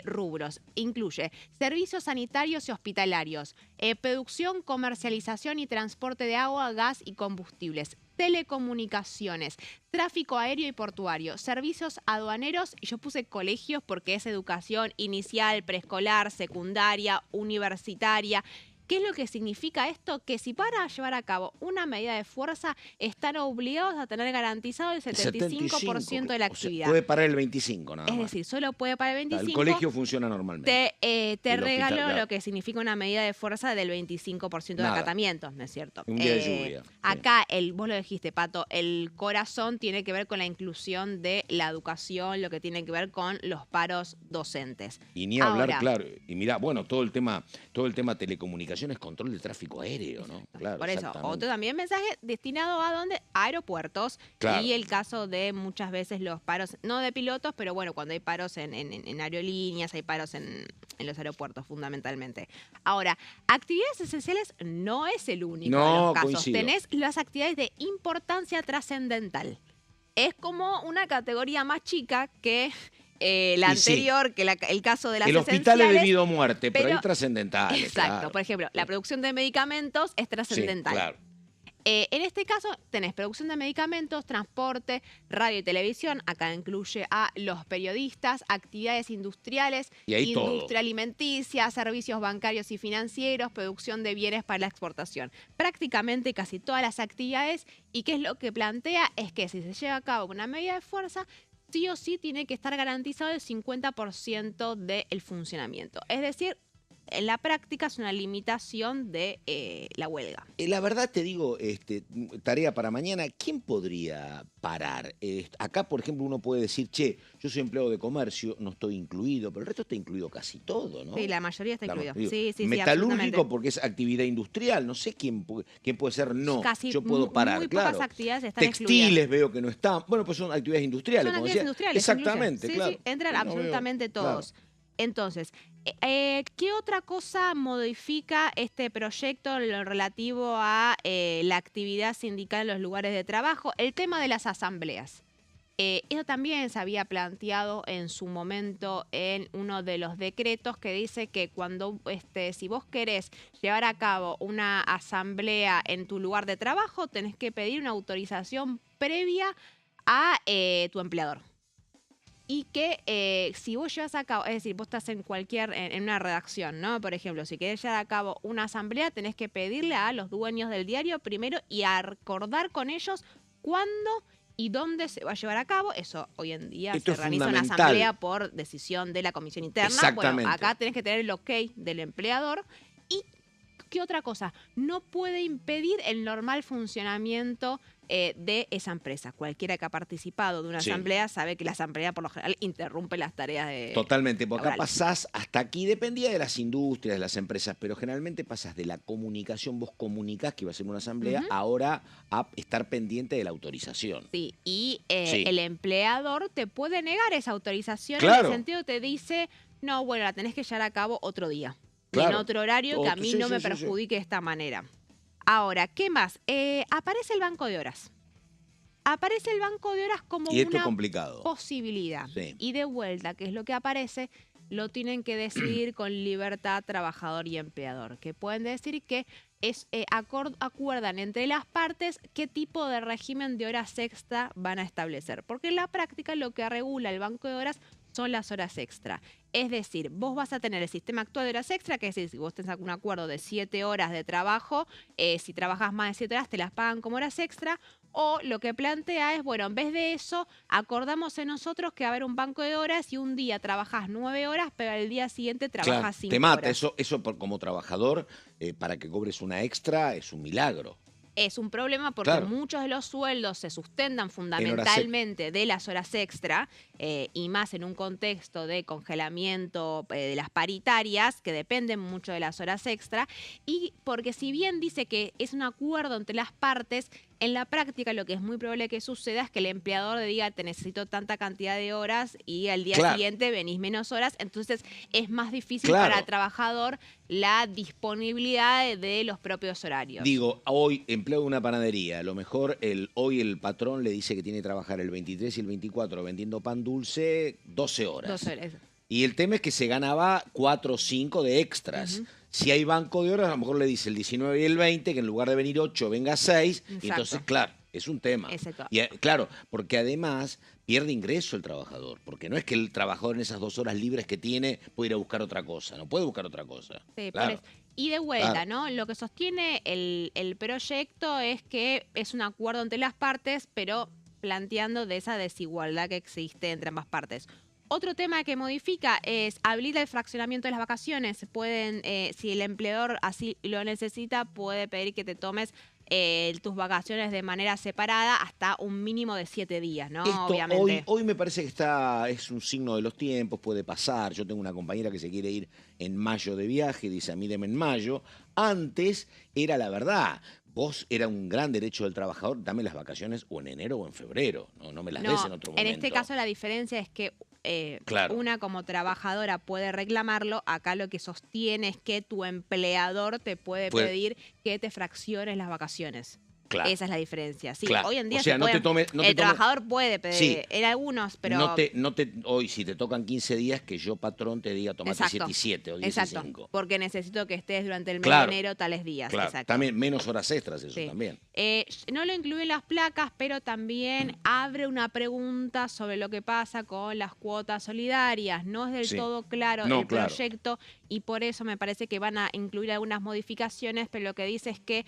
rubros. Incluye servicios sanitarios y hospitalarios, producción, comercialización y transporte de agua, gas y combustibles, telecomunicaciones, tráfico aéreo y portuario, servicios aduaneros, y yo puse colegios porque es educación inicial, preescolar, secundaria, universitaria. ¿Qué es lo que significa esto? Que si van a llevar a cabo una medida de fuerza, están obligados a tener garantizado el 75% de la O sea, actividad. puede parar el 25 nada Es más. decir, solo puede para el El 25. colegio funciona normalmente. Te El hospital, regaló claro. lo que significa una medida de fuerza del 25% de Nada. acatamientos, ¿no es cierto? Un día de lluvia, sí. Acá, vos lo dijiste, Pato, el corazón tiene que ver con la inclusión de la educación, lo que tiene que ver con los paros docentes. Y ni hablar, Ahora, claro. Y mirá, bueno, todo el tema telecomunicaciones, control del tráfico aéreo, ¿no? Claro, por eso, exactamente. otro también mensaje destinado a dónde? A aeropuertos. Claro. Y el caso de muchas veces los paros, no de pilotos, pero bueno, cuando hay paros en aerolíneas, hay paros en los aeropuertos fundamentalmente. Ahora, actividades esenciales no es el único de No, los casos. coincido. Tenés las actividades de importancia trascendental. Es como una categoría más chica que la Y sí. anterior, que el caso de las El hospital es esenciales. debido a muerte, pero pero- hay trascendentales. Exacto. claro. Por ejemplo, la producción de medicamentos es Sí, trascendental. claro. En este caso tenés producción de medicamentos, transporte, radio y televisión. Acá incluye a los periodistas, actividades industriales, Y ahí todo. industria alimenticia, servicios bancarios y financieros, producción de bienes para la exportación. Prácticamente casi todas las actividades. ¿Y qué es lo que plantea? Es que si se lleva a cabo una medida de fuerza, sí o sí tiene que estar garantizado el 50% del funcionamiento. Es decir, en la práctica es una limitación de la huelga. La verdad te digo, tarea para mañana, ¿quién podría parar? Acá, por ejemplo, uno puede decir, che, yo soy empleado de comercio, no estoy incluido, pero el resto está incluido casi todo, ¿no? Sí, la mayoría está La incluido. mayoría. Sí, Metalúrgico absolutamente. porque es actividad industrial, no sé quién puede ser, no, Casi yo puedo parar, muy claro. pocas actividades están Textiles excluidas. veo que no están, bueno, pues son actividades industriales. Son como actividades decía. industriales. Exactamente, incluyen. claro. Sí, entran No veo, absolutamente claro. todos. Entonces, ¿qué otra cosa modifica este proyecto en lo relativo a la actividad sindical en los lugares de trabajo? El tema de las asambleas. Eso también se había planteado en su momento en uno de los decretos que dice que cuando, si vos querés llevar a cabo una asamblea en tu lugar de trabajo, tenés que pedir una autorización previa a tu empleador. y que si vos llevas a cabo, es decir, vos estás en una redacción, ¿no? Por ejemplo, si querés llevar a cabo una asamblea, tenés que pedirle a los dueños del diario primero y acordar con ellos cuándo y dónde se va a llevar a cabo. Eso hoy en día Esto se es realiza una fundamental. asamblea por decisión de la comisión interna. Exactamente. Bueno, acá tenés que tener el ok del empleador. Y ¿qué otra cosa? No puede impedir el normal funcionamiento de esa empresa. Cualquiera que ha participado de una Sí. asamblea sabe que la asamblea por lo general interrumpe las tareas de... Totalmente, porque acá laborales. pasás, hasta aquí dependía de las industrias, de las empresas, pero generalmente pasás de la comunicación, vos comunicás que iba a ser una asamblea, Ujú. ahora a estar pendiente de la autorización. Sí, y Sí. el empleador te puede negar esa autorización en Claro. el sentido que te dice, no, bueno, la tenés que llevar a cabo otro día, Claro. en otro horario que a mí Sí, no sí, me sí, sí. perjudique de esta manera. Ahora, ¿qué más? Aparece el banco de horas. Aparece el banco de horas como Y esto es una complicado. posibilidad. Sí. Y de vuelta, que es lo que aparece, lo tienen que decidir con libertad trabajador y empleador, que pueden decir que acuerdan entre las partes qué tipo de régimen de horas extra van a establecer. Porque en la práctica lo que regula el banco de horas son las horas extra. Es decir, vos vas a tener el sistema actual de horas extra, que es decir, si vos tenés un acuerdo de 7 horas de trabajo, si trabajas más de 7 horas te las pagan como horas extra. O lo que plantea es, bueno, en vez de eso, acordamos en nosotros que va a haber un banco de horas y un día trabajás 9 horas, pero al día siguiente Claro, trabajas 5 te mata. horas. Eso como trabajador, para que cobres una extra, es un milagro. Es un problema porque Claro. muchos de los sueldos se sustentan horas fundamentalmente de las horas extra y más en un contexto de congelamiento de las paritarias que dependen mucho de las horas extra y porque si bien dice que es un acuerdo entre las partes, en la práctica lo que es muy probable que suceda es que el empleador le diga te necesito tanta cantidad de horas y al día Claro. siguiente venís menos horas, entonces es más difícil Claro. para el trabajador la disponibilidad de los propios horarios. Digo, hoy empleo de una panadería, a lo mejor hoy el patrón le dice que tiene que trabajar el 23 y el 24 vendiendo pan dulce 12 horas. 2 horas. Y el tema es que se ganaba 4 o 5 de extras. Si hay banco de horas, a lo mejor le dice el 19 y el 20, que en lugar de venir 8 venga 6. Y Exacto. entonces, claro, es un tema. Exacto. Y, claro, porque además pierde ingreso el trabajador. Porque no es que el trabajador en esas 2 horas libres que tiene puede ir a buscar otra cosa. No puede buscar otra cosa. Sí, por Claro. eso. Y de vuelta, Claro. ¿no? Lo que sostiene el proyecto es que es un acuerdo entre las partes, pero planteando de esa desigualdad que existe entre ambas partes. Otro tema que modifica es habilita el fraccionamiento de las vacaciones. Pueden, si el empleador así lo necesita, puede pedir que te tomes tus vacaciones de manera separada hasta un mínimo de 7 días, ¿no? Esto Obviamente. hoy me parece que es un signo de los tiempos, puede pasar. Yo tengo una compañera que se quiere ir en mayo de viaje, dice a mí deme en mayo. Antes era la verdad. Vos era un gran derecho del trabajador, dame las vacaciones o en enero o en febrero, no me las des en otro momento. En este caso la diferencia es que Claro. una como trabajadora puede reclamarlo, acá lo que sostiene es que tu empleador te puede pedir que te fracciones las vacaciones. Claro. Esa es la diferencia. Sí, Claro. hoy en día O sea, se no te puede- tomes- no te el tomes- trabajador puede pedir, Sí. en algunos, pero... Hoy si te tocan 15 días, que yo patrón te diga tomate Exacto. 7 y 7 o 10 y Exacto, 5. porque necesito que estés durante el mes Claro. de enero tales días. Claro, Exacto. también menos horas extras eso Sí. también. No lo incluyen las placas, pero también abre una pregunta sobre lo que pasa con las cuotas solidarias. No es del Sí. todo claro No, el claro. proyecto y por eso me parece que van a incluir algunas modificaciones, pero lo que dice es que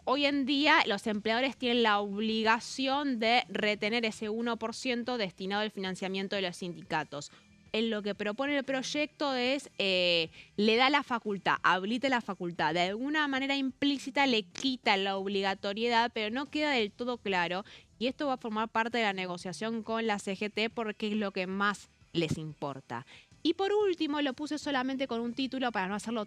hoy en día los empleadores tienen la obligación de retener ese 1% destinado al financiamiento de los sindicatos. En lo que propone el proyecto es, le da la facultad, habilita la facultad. De alguna manera implícita le quita la obligatoriedad, pero no queda del todo claro. Y esto va a formar parte de la negociación con la CGT porque es lo que más les importa. Y por último, lo puse solamente con un título para no hacerlo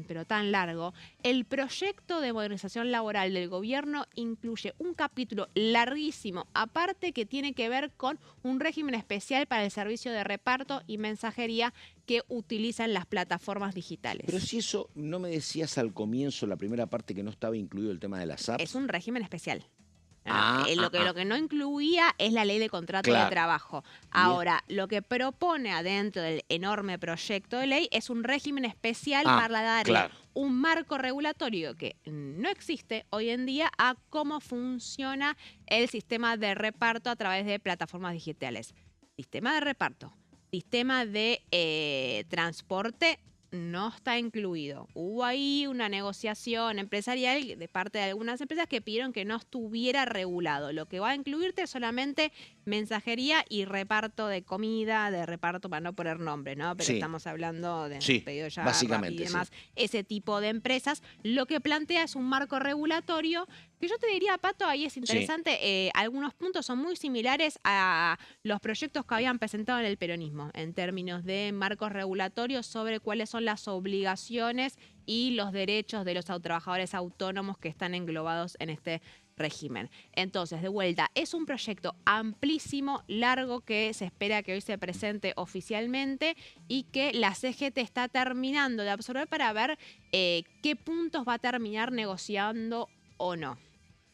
pero tan largo. El proyecto de modernización laboral del gobierno incluye un capítulo larguísimo, aparte que tiene que ver con un régimen especial para el servicio de reparto y mensajería que utilizan las plataformas digitales. Pero si eso no me decías al comienzo, la primera parte, que no estaba incluido el tema de las apps. Es un régimen especial. Ah, Lo que no incluía es la ley de contrato Claro. de trabajo. Ahora, lo que propone adentro del enorme proyecto de ley es un régimen especial para darle claro. un marco regulatorio que no existe hoy en día a cómo funciona el sistema de reparto a través de plataformas digitales. sistema de reparto, sistema de transporte no está incluido. Hubo ahí una negociación empresarial de parte de algunas empresas que pidieron que no estuviera regulado. Lo que va a incluirte solamente mensajería y reparto de comida, de reparto para no poner nombre, ¿no? Pero Sí. estamos hablando de Sí, pedido ya básicamente, y demás, ese tipo de empresas. Lo que plantea es un marco regulatorio que yo te diría, Pato, ahí es interesante, algunos puntos son muy similares a los proyectos que habían presentado en el peronismo, en términos de marcos regulatorios sobre cuáles son las obligaciones y los derechos de los trabajadores autónomos que están englobados en este régimen. Entonces, de vuelta, es un proyecto amplísimo, largo, que se espera que hoy se presente oficialmente y que la CGT está terminando de absorber para ver qué puntos va a terminar negociando o no.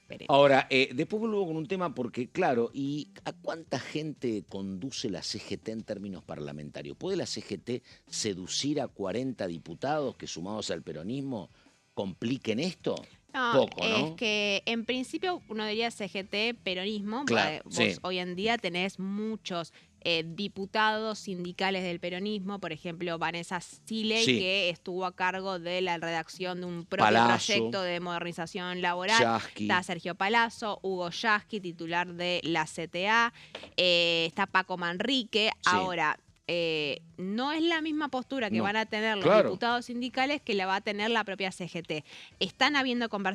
Veremos. Ahora, después vuelvo con un tema porque, claro, ¿y a cuánta gente conduce la CGT en términos parlamentarios? ¿Puede la CGT seducir a 40 diputados que, sumados al peronismo, compliquen esto? No, Poco, ¿no? es que en principio uno diría CGT, peronismo, Claro, vos sí. hoy en día tenés muchos diputados sindicales del peronismo, por ejemplo, Vanessa Siley, Sí. que estuvo a cargo de la redacción de un propio Palazzo. proyecto de modernización laboral. Yasky. Está Sergio Palazzo, Hugo Yasky, titular de la CTA, está Paco Manrique. Sí. Ahora, no es la misma postura que No. van a tener los Claro. diputados sindicales que la va a tener la propia CGT. Están habiendo conversaciones